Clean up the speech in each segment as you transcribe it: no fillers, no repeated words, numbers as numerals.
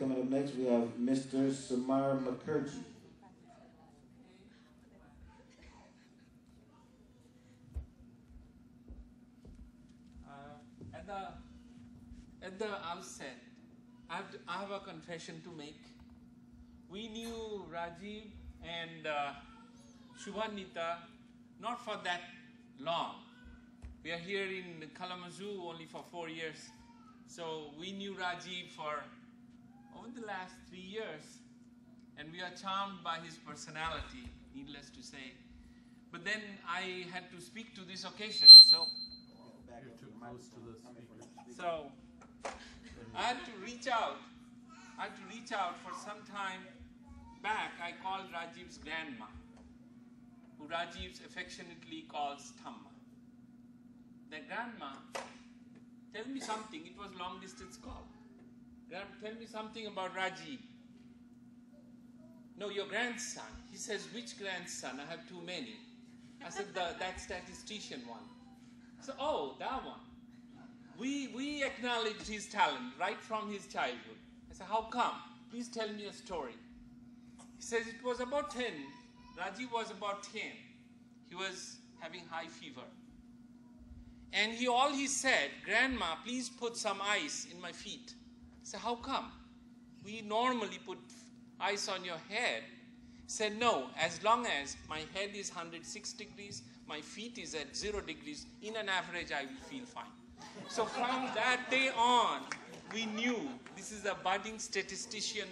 coming up next, we have Mr. Samar Mukherjee. At the outset, I have a confession to make. We knew Rajib and Shubhanita not for that long. We are here in Kalamazoo only for 4 years. So we knew Rajib for over the last 3 years. And we are charmed by his personality, needless to say. But then I had to speak to this occasion. So you're too close to the speaker. So I had to reach out. For some time back. I called Rajib's grandma, who Rajib affectionately calls Thamma. The grandma, tell me something. It was long distance call. Tell me something about Rajib. No, your grandson. He says, which grandson? I have too many. I said, that statistician one. So, oh, that one. We acknowledged his talent right from his childhood. I said, how come? Please tell me a story. He says it was about 10. Rajib was about 10. He was having high fever. And all he said, Grandma, please put some ice in my feet. I said, how come? We normally put ice on your head. He said, no, as long as my head is 106 degrees, my feet is at 0 degrees, in an average I will feel fine. So from that day on, we knew this is a budding statistician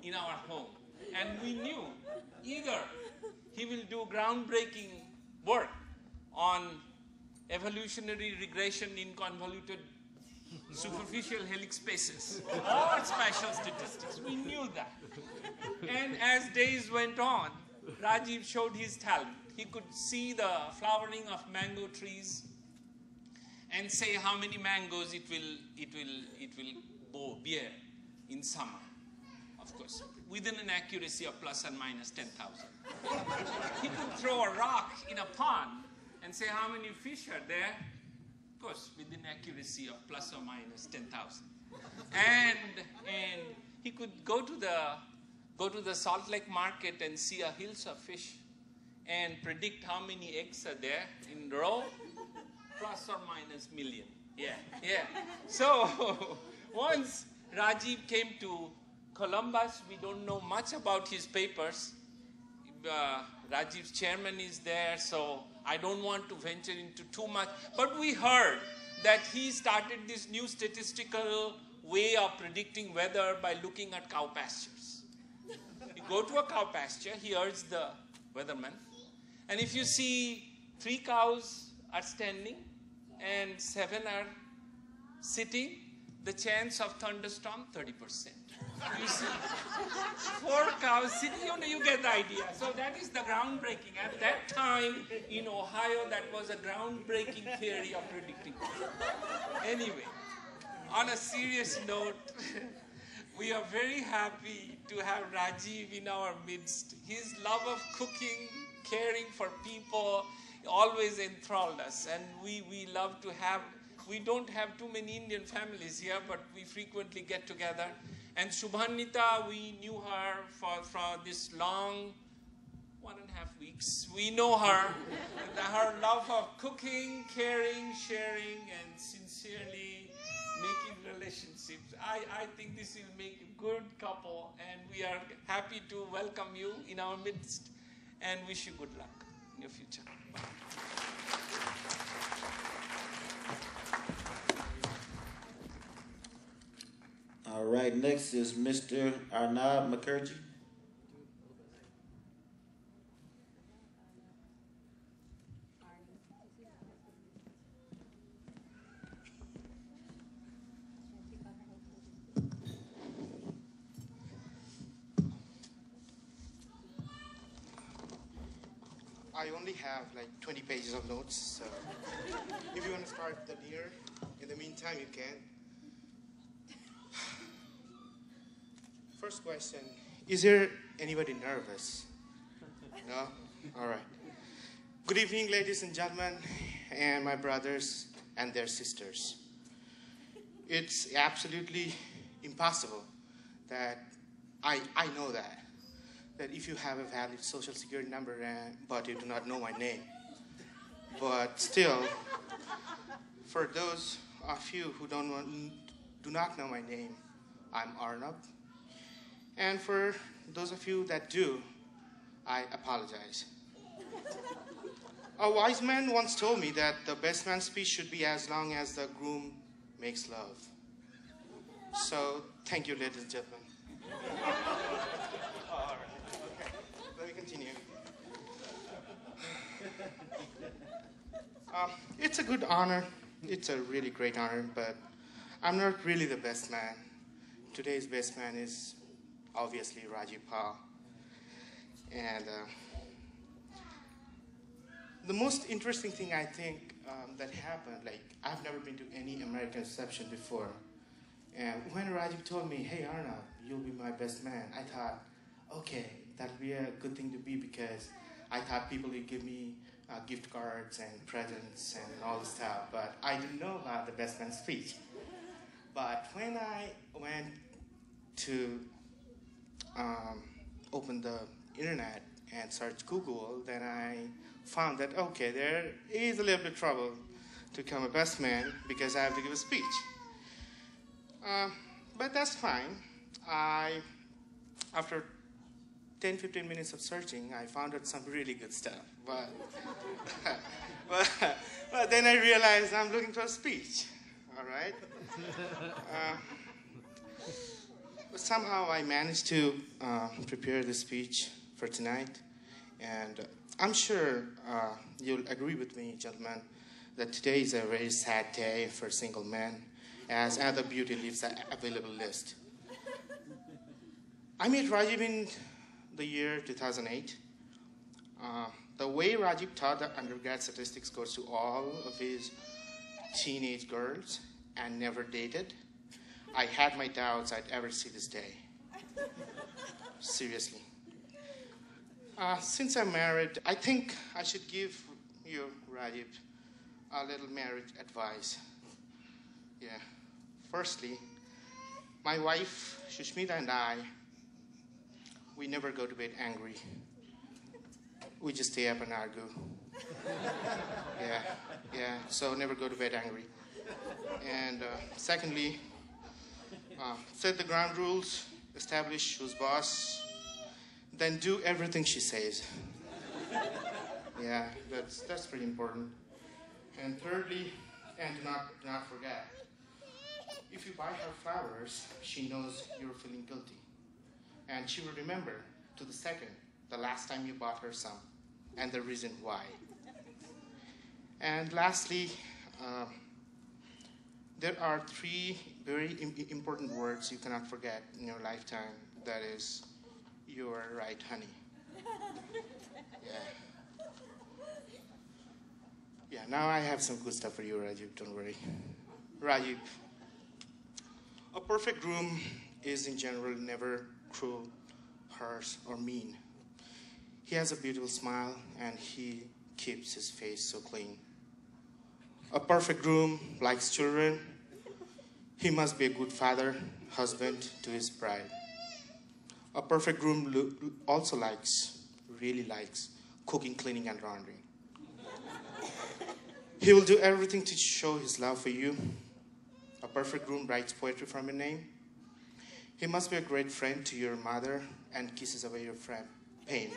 in our home. And we knew either he will do groundbreaking work on evolutionary regression in convoluted superficial helix spaces or spatial statistics. We knew that. And as days went on, Rajib showed his talent. He could see the flowering of mango trees and say how many mangoes it will bear in summer. Of course, within an accuracy of plus and minus 10,000. He could throw a rock in a pond and say how many fish are there. Of course, within accuracy of plus or minus 10,000. And he could go to the Salt Lake market and see a hills of fish and predict how many eggs are there in row, plus or minus million. Yeah. So once Rajib came to Columbus, we don't know much about his papers. Rajib's chairman is there, so I don't want to venture into too much. But we heard that he started this new statistical way of predicting weather by looking at cow pastures. You go to a cow pasture, here's the weatherman. And if you see 3 cows are standing and 7 are sitting, the chance of thunderstorm, 30%. You see 4 cows sitting, you get the idea. So that is the groundbreaking. At that time in Ohio, that was a groundbreaking theory of predicting. Anyway, on a serious note, we are very happy to have Rajib in our midst. His love of cooking, caring for people, always enthralled us. And we love to have, we don't have too many Indian families here, but we frequently get together. And Shubhanita, we knew her for this long 1.5 weeks. We know her, her love of cooking, caring, sharing, and sincerely making relationships. I think this will make a good couple, and we are happy to welcome you in our midst and wish you good luck in your future. Bye. All right, next is Mr. Arnab Mukherjee. I only have like 20 pages of notes, so if you want to start the dinner, in the meantime you can. First question, is there anybody nervous? No? All right. Good evening, ladies and gentlemen, and my brothers and their sisters. It's absolutely impossible that I know that if you have a valid social security number but you do not know my name. But still, for those of you who do not know my name, I'm Arnab. And for those of you that do, I apologize. A wise man once told me that the best man's speech should be as long as the groom makes love. So, thank you, ladies and gentlemen. All right. Okay. Let me continue. It's a good honor. It's a really great honor, but I'm not really the best man. Today's best man is obviously Rajib. And the most interesting thing I think that happened, like I've never been to any American reception before. And when Rajib told me, hey Arnab, you'll be my best man, I thought, okay, that'd be a good thing to be, because I thought people would give me gift cards and presents and all this stuff, but I didn't know about the best man speech. But when I went to open the internet and search Google, then I found that, okay, there is a little bit of trouble to become a best man because I have to give a speech. But that's fine. After 10-15 minutes of searching, I found out some really good stuff. But, but then I realized I'm looking for a speech, all right? But somehow I managed to prepare the speech for tonight. And I'm sure you'll agree with me, gentlemen, that today is a very sad day for single men, as other beauty leaves the available list. I met Rajib in the year 2008. The way Rajib taught the undergrad statistics goes to all of his teenage girls and never dated. I had my doubts I'd ever see this day. Seriously. Since I'm married, I think I should give you, Rajib, a little marriage advice. Yeah. Firstly, my wife, Shushmita, and I, we never go to bed angry. We just stay up and argue. Yeah, so never go to bed angry. And secondly, set the ground rules, establish who's boss, then do everything she says. Yeah, that's pretty important. And thirdly, and do not forget, if you buy her flowers, she knows you're feeling guilty. And she will remember to the second the last time you bought her some, and the reason why. And lastly, there are 3 very important words you cannot forget in your lifetime. That is, you are right, honey. Yeah. Yeah, now I have some good stuff for you, Rajib, don't worry. Rajib, a perfect groom is in general never cruel, harsh, or mean. He has a beautiful smile and he keeps his face so clean. A perfect groom likes children. He must be a good father, husband to his bride. A perfect groom also really likes cooking, cleaning, and laundry. He will do everything to show his love for you. A perfect groom writes poetry from your name. He must be a great friend to your mother and kisses away your pain.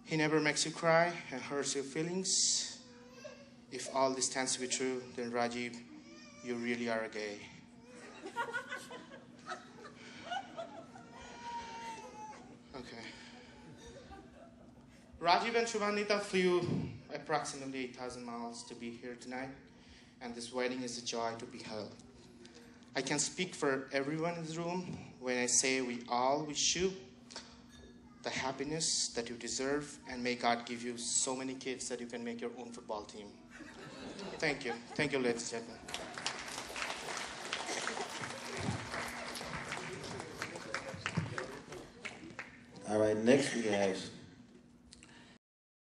He never makes you cry and hurts your feelings. If all this stands to be true, then Rajib, you really are a gay. Okay. Rajib and Shubhanita flew approximately 8,000 miles to be here tonight, and this wedding is a joy to be held. I can speak for everyone in this room when I say we all wish you the happiness that you deserve, and may God give you so many kids that you can make your own football team. Thank you. Thank you, ladies and gentlemen. All right, next we have